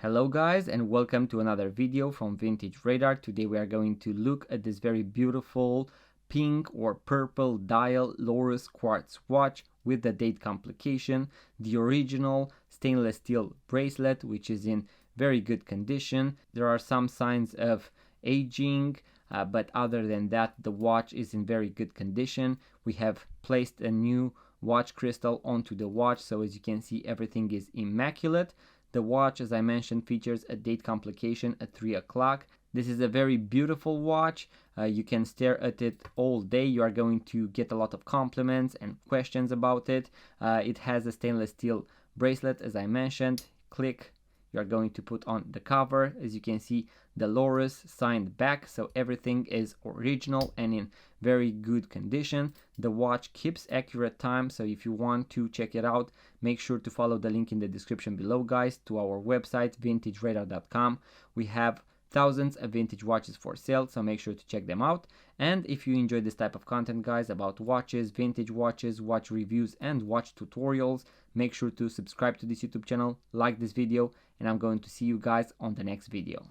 Hello guys, and welcome to another video from Vintage Radar. Today we are going to look at this very beautiful pink or purple dial Lorus quartz watch with the date complication, the original stainless steel bracelet which is in very good condition. There are some signs of aging, but other than that the watch is in very good condition. We have placed a new watch crystal onto the watch, so as you can see everything is immaculate. The watch, as I mentioned, features a date complication at 3 o'clock. This is a very beautiful watch. You can stare at it all day. You are going to get a lot of compliments and questions about it. It has a stainless steel bracelet, as I mentioned. Click. You are going to put on the cover. As you can see, the Lorus signed back, so everything is original and in very good condition. The watch keeps accurate time, so if you want to check it out, make sure to follow the link in the description below, guys, to our website vintageradar.com. We have thousands of vintage watches for sale, so make sure to check them out. And if you enjoy this type of content, guys, about watches, vintage watches, watch reviews and watch tutorials, make sure to subscribe to this YouTube channel, like this video, and I'm going to see you guys on the next video.